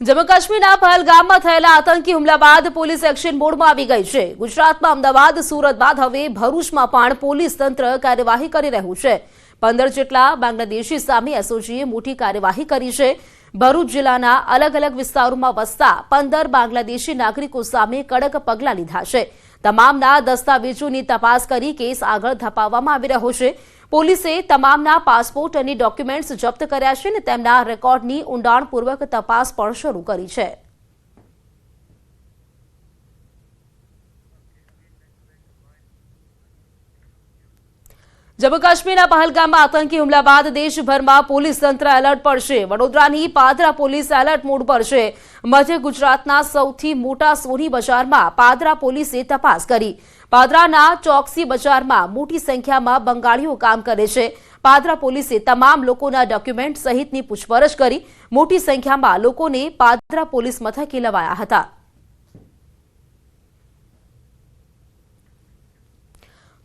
જમ્મુ કાશ્મીરના પહલગામમાં થયેલા આતંકી હુમલા બાદ પોલીસ એક્શન મોડમાં આવી ગઈ છે। ગુજરાતમાં અમદાવાદ, સુરત બાદ હવે ભરૂચમાં પણ પોલીસ તંત્ર કાર્યવાહી કરી રહ્યું છે। 15 જેટલા બાંગ્લાદેશી સામે એસઓજીએ મોટી કાર્યવાહી કરી છે। ભરૂચ જિલ્લાના અલગ અલગ વિસ્તારોમાં વસતા 15 બાંગ્લાદેશી નાગરિકો સામે કડક પગલાં લીધા છે। તમામના દસ્તાવેજોની તપાસ કરી કેસ આગળ ધપાવવામાં આવી રહ્યો છે। પોલીસે તમામના પાસપોર્ટ અને ડોક્યુમેન્ટ્સ જપ્ત કર્યા છે અને તેમના રેકોર્ડની ઊંડાણપૂર્વક તપાસ પણ શરૂ કરી છે। જમ્મુ કાશ્મીરના પહલગામમાં આતંકી હુમલા બાદ દેશભરમાં પોલીસ તંત્ર એલર્ટ પર છે। વડોદરાની પાદરા પોલીસ એલર્ટ મોડ પર છે। મધ્ય ગુજરાતના સૌથી મોટા સોની બજારમાં પાદરા પોલીસે તપાસ કરી। પાદરાના ચોકસી બજારમાં મોટી સંખ્યામાં બંગાળીઓ કામ કરે છે। પાદરા પોલીસે તમામ લોકોના ડોક્યુમેન્ટ સહિતની પૂછપરછ કરી। મોટી સંખ્યામાં લોકોને પાદરા પોલીસ મથકે લવાયા હતા।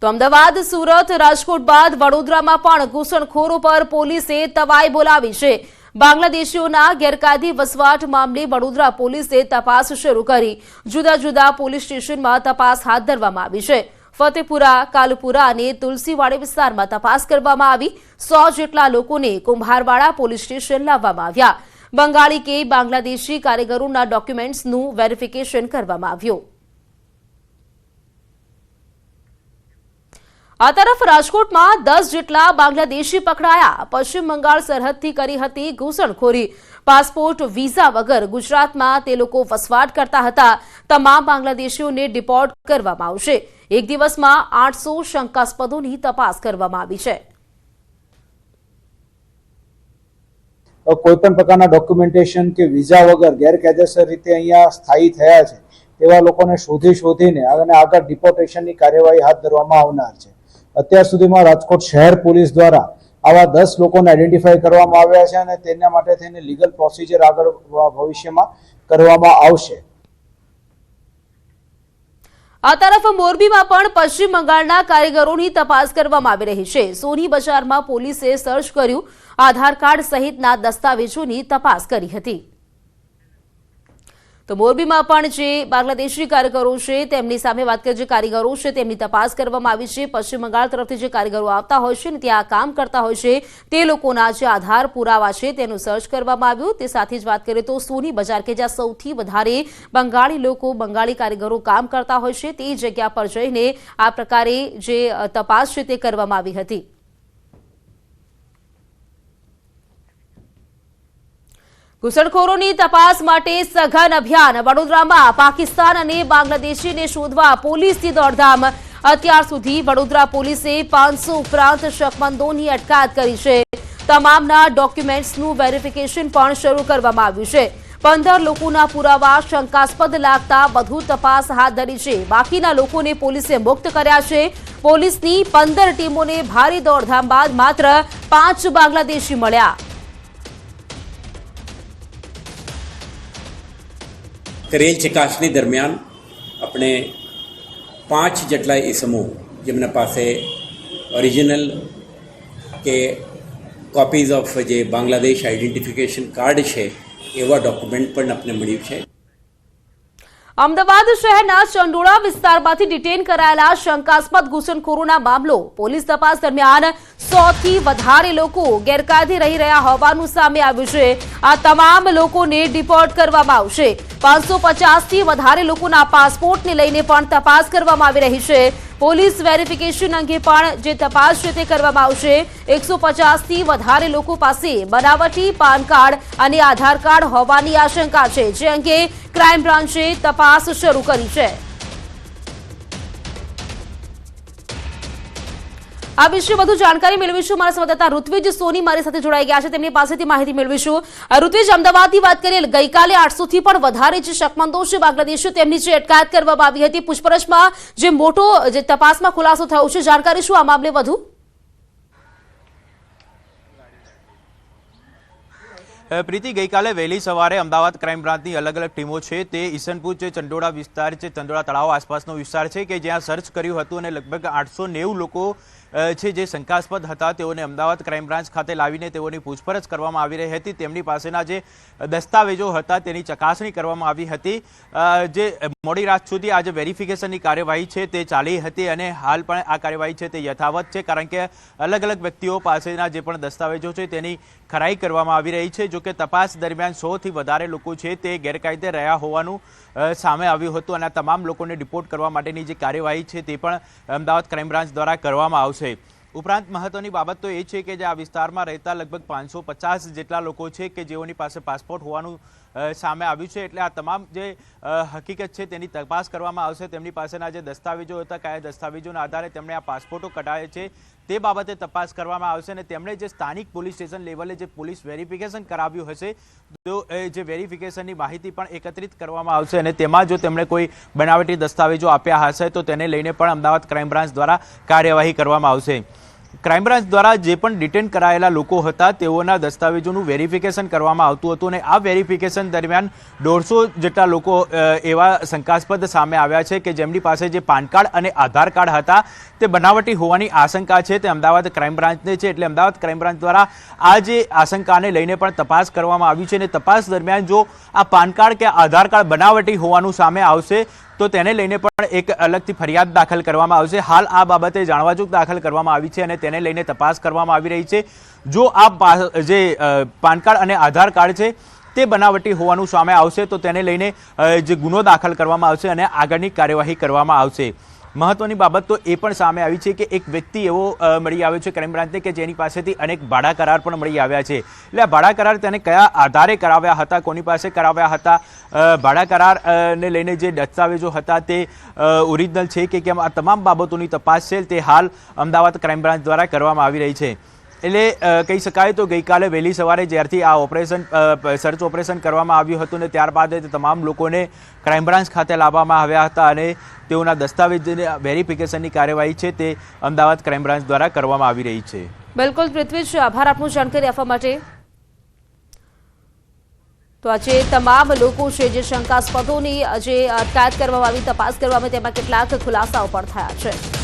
તો અમદાવાદ, સુરત, રાજકોટ બાદ વડોદરામાં પણ ઘૂસણખોરો પર પોલીસે તવાઈ બોલાવી છે। બાંગ્લાદેશીઓના ગેરકાયદે વસવાટ મામલે વડોદરા પોલીસે તપાસ શરૂ કરી। જુદા જુદા પોલીસ સ્ટેશનમાં તપાસ હાથ ધરવામાં આવી છે। ફતેપુરા, કાલુપુરા અને તુલસીવાડી વિસ્તારમાં તપાસ કરવામાં આવી। 100 જેટલા લોકોને કુંભારવાડા પોલીસ સ્ટેશન લાવવામાં આવ્યા। બંગાળી કે બાંગ્લાદેશી કારીગરોના ડોક્યુમેન્ટ્સનું વેરિફિકેશન કરવામાં આવ્યું। આ તરફ રાજકોટમાં 10 જેટલા બાંગ્લાદેશી પકડાયા। પશ્ચિમ બંગાળ સરહદથી કરી હતી ઘૂસણખોરી। પાસપોર્ટ, વિઝા વગર ગુજરાતમાં તે લોકો વસવાટ કરતા હતા। તમામ બાંગ્લાદેશીઓને ડિપોર્ટ કરવામાં આવશે। એક દિવસમાં 800 શંકાસ્પદોની તપાસ કરવામાં આવી છે। કોઈપણ પ્રકારના ડોક્યુમેન્ટેશન કે વિઝા વગર ગેરકાયદેસર રીતે અહીંયા સ્થાયી થયા છે તેવા લોકોને શોધીને અને આગળ ડિપોર્ટેશનની કાર્યવાહી હાથ ધરવામાં આવનાર છે। અત્યાર સુધીમાં રાજકોટ શહેર પોલીસ દ્વારા આવા 10 લોકોને આઈડેન્ટિફાઈ કરવામાં આવ્યા છે અને તેના માટે થઈને લીગલ પ્રોસિજર આગળ ભવિષ્યમાં કરવામાં આવશે। આ તરફ મોરબીમાં પણ પશ્ચિમ બંગાળના કારીગરોની તપાસ કરવામાં આવી રહી છે। સોની બજારમાં પોલીસે સર્ચ કર્યું। આધાર કાર્ડ સહિતના દસ્તાવેજોની તપાસ કરી હતી। તો મોરબીમાં પણ જે બાંગ્લાદેશી કારીગરો છે તેમની સામે વાત કરીએ, જે કારીગરો છે તેમની તપાસ કરવામાં આવી છે। પશ્ચિમ બંગાળ તરફથી જે કારીગરો આવતા હોય છે ને ત્યાં કામ કરતા હોય છે તે લોકોના જે આધાર પુરાવા છે તેનું સર્ચ કરવામાં આવ્યું। તે સાથે જ વાત કરીએ તો સોની બજાર કે જ્યાં સૌથી વધારે બંગાળી કારીગરો કામ કરતા હોય છે તે જગ્યા પર જઈને આ પ્રકારે જે તપાસ છે તે કરવામાં આવી હતી। ઘૂસણખોરોની તપાસ માટે સઘન અભિયાન। વડોદરામાં પાકિસ્તાન અને બાંગ્લાદેશીને શોધવા પોલીસની દોડધામ। અત્યાર સુધી વડોદરા પોલીસે 500 ઉપરાંત શકમંદોની અટકાયત કરી છે। તમામના ડોક્યુમેન્ટ્સનું વેરિફિકેશન પણ શરૂ કરવામાં આવ્યું છે। 15 લોકોના પુરાવા શંકાસ્પદ લાગતા વધુ તપાસ હાથ ધરી છે। બાકીના લોકોને પોલીસે મુક્ત કર્યા છે। પોલીસની 15 ટીમોને ભારે દોડધામ બાદ માત્ર 5 બાંગ્લાદેશી મળ્યા। કરેલ ચકાસણી દરમિયાન આપણે 5 જેટલા ઇસમો જેમના પાસે ઓરિજિનલ કે કોપીઝ ઓફ જે બાંગ્લાદેશ આઈડેન્ટિફિકેશન કાર્ડ છે એવા ડોક્યુમેન્ટ પણ આપણે મળ્યું છે। અમદાવાદ શહેરના ચંડોળા વિસ્તારમાંથી ડિટેન કરાયેલા શંકાસ્પદ ઘૂસણખોરોના મામલો। પોલીસ તપાસ દરમિયાન 100 થી વધારે લોકો ગેરકાયદે રહી રહ્યા હોવાનું સામે આવ્યું છે। આ તમામ લોકોને ડિપોર્ટ કરવામાં આવશે। 550 થી વધારે લોકોના પાસપોર્ટને લઈને પણ તપાસ કરવામાં આવી રહી છે। પોલીસ વેરિફિકેશન અંગે પણ જે તપાસ છે તે કરવામાં આવશે। 150 થી વધારે લોકો પાસે બનાવટી પાન કાર્ડ અને આધાર કાર્ડ હોવાની આશંકા છે, જે અંગે ક્રાઇમ બ્રાન્ચે તપાસ શરૂ કરી છે। આ વિશે વધુ જાણકારી મેળવીશું। મારા સંવાદદાતા ઋત્વિજ સોની મારી સાથે જોડાઈ ગયા છે, તેમની પાસેથી માહિતી મેળવીશું। ઋત્વિજ, અમદાવાદની વાત કરીએ, ગઈકાલે 800 થી પણ વધારે જે શકમંદો છે બાંગ્લાદેશીઓ તેમની જે અટકાયત કરવામાં આવી હતી। પૂછપરછમાં જે મોટો જે તપાસમાં ખુલાસો થયો છે, જાણકારી શું આ મામલે વધુ? પ્રીતિ, ગઈકાલે વહેલી સવારે અમદાવાદ ક્રાઇમ બ્રાન્ચની અલગ અલગ ટીમો છે તે ઈસનપુર જે ચંડોળા વિસ્તાર છે, ચંડોળા તળાવ આસપાસનો વિસ્તાર છે કે જ્યાં સર્ચ કર્યું હતું અને લગભગ 890 લોકો છે જે શંકાસ્પદ હતા તેઓને અમદાવાદ ક્રાઇમ બ્રાન્ચ ખાતે લાવીને તેઓની પૂછપરછ કરવામાં આવી રહી હતી. તેમની પાસેના જે દસ્તાવેજો હતા તેની ચકાસણી કરવામાં આવી હતી. જે મોડી રાત સુધી આ જે વેરિફિકેશનની કાર્યવાહી છે તે ચાલી હતી અને હાલ પણ આ કાર્યવાહી છે તે યથાવત છે, કારણ કે અલગ અલગ વ્યક્તિઓ પાસેના જે પણ દસ્તાવેજો છે તેની ખરાઈ કરવામાં આવી રહી છે. જોકે તપાસ દરમિયાન 100થી વધારે લોકો છે તે ગેરકાયદે રહ્યા હોવાનું સામે આવ્યું હતું અને આ તમામ લોકોને ડિપોર્ટ કરવા માટેની જે કાર્યવાહી છે તે પણ અમદાવાદ ક્રાઇમ બ્રાન્ચ દ્વારા કરવામાં આવશે. ઉપરાંત મહત્વની બાબત તો એ છે કે જે આ વિસ્તારમાં રહેતા લગભગ 550 જેટલા લોકો છે કે જેઓની પાસે પાસપોર્ટ હોવાનું સામે આવ્યું છે. એટલે આ તમામ જે હકીકત છે તેની તપાસ કરવામાં આવશે. તેમની પાસેના જે દસ્તાવેજો હતા, કયા દસ્તાવેજોના આધારે તેમણે આ પાસપોર્ટો કઢાવે છે તે બાબતે તપાસ કરવામાં આવશે અને તેમણે જે સ્થાનિક પોલીસ સ્ટેશન લેવલે જે પોલીસ વેરિફિકેશન કરાવ્યું હશે તો જે વેરિફિકેશનની માહિતી પણ એકત્રિત કરવામાં આવશે અને તેમાં જો તેમણે કોઈ બનાવટી દસ્તાવેજો આપ્યા હશે તો તેને લઈને પણ અમદાવાદ ક્રાઇમ બ્રાન્ચ દ્વારા કાર્યવાહી કરવામાં આવશે. ક્રાઇમ બ્રાન્ચ દ્વારા જે પણ ડિટેન કરાયેલા લોકો હતા તેઓના દસ્તાવેજોનું વેરિફિકેશન કરવામાં આવતું હતું અને આ વેરિફિકેશન દરમિયાન 150 જેટલા લોકો એવા શંકાસ્પદ સામે આવ્યા છે કે જેમની પાસે જે પાન કાર્ડ અને આધાર કાર્ડ હતા તે બનાવટી હોવાની આશંકા છે તે અમદાવાદ ક્રાઇમ બ્રાન્ચને છે. એટલે અમદાવાદ ક્રાઇમ બ્રાન્ચ દ્વારા આ જે આશંકાને લઈને પણ તપાસ કરવામાં આવી છે અને તપાસ દરમિયાન જો આ પાન કાર્ડ કે આધાર કાર્ડ બનાવટી હોવાનું સામે આવશે તો તેને લઈને પણ એક અલગથી ફરિયાદ દાખલ કરવામાં આવશે. હાલ આ બાબતે જાણવાજોગ દાખલ કરવામાં આવી છે અને તેને લઈને તપાસ કરવામાં આવી રહી છે. જો આ જે પાન કાર્ડ અને આધાર કાર્ડ છે તે બનાવટી હોવાનું સામે આવશે તો તેને લઈને જે ગુનો દાખલ કરવામાં આવશે અને આગળની કાર્યવાહી કરવામાં આવશે. મહત્વની બાબત તો એ પણ સામે આવી છે કે એક વ્યક્તિ એવો મળી આવ્યો છે ક્રાઇમ બ્રાન્ચને કે જેની પાસેથી અનેક ભાડા કરાર પણ મળી આવ્યા છે. એટલે આ ભાડા કરાર તેને કયા આધારે કરાવ્યા હતા, કોની પાસે કરાવ્યા હતા, ભાડા કરારને લઈને જે દસ્તાવેજો હતા તે ઓરિજિનલ છે કે કેમ, આ તમામ બાબતોની તપાસ છે તે હાલ અમદાવાદ ક્રાઇમ બ્રાન્ચ દ્વારા કરવામાં આવી રહી છે. એટલે કહી શકાય તો ગઈકાલે વહેલી સવારે જ્યારથી આ સર્ચ ઓપરેશન કરવામાં આવ્યું હતું ને ત્યારબાદ તમામ લોકોને ક્રાઇમ બ્રાન્ચ ખાતે લાવવામાં આવ્યા હતા અને તેઓના દસ્તાવેજ વેરિફિકેશનની કાર્યવાહી છે તે અમદાવાદ ક્રાઇમ બ્રાન્ચ દ્વારા કરવામાં આવી રહી છે. બિલકુલ પૃથ્વીજ, આભાર આપનું જાણકારી આપવા માટે. તો આજે તમામ લોકો છે જે શંકાસ્પદોની જે અટકાયત કરવામાં આવી, તપાસ કરવામાં, તેમાં કેટલાક ખુલાસાઓ પણ થયા છે.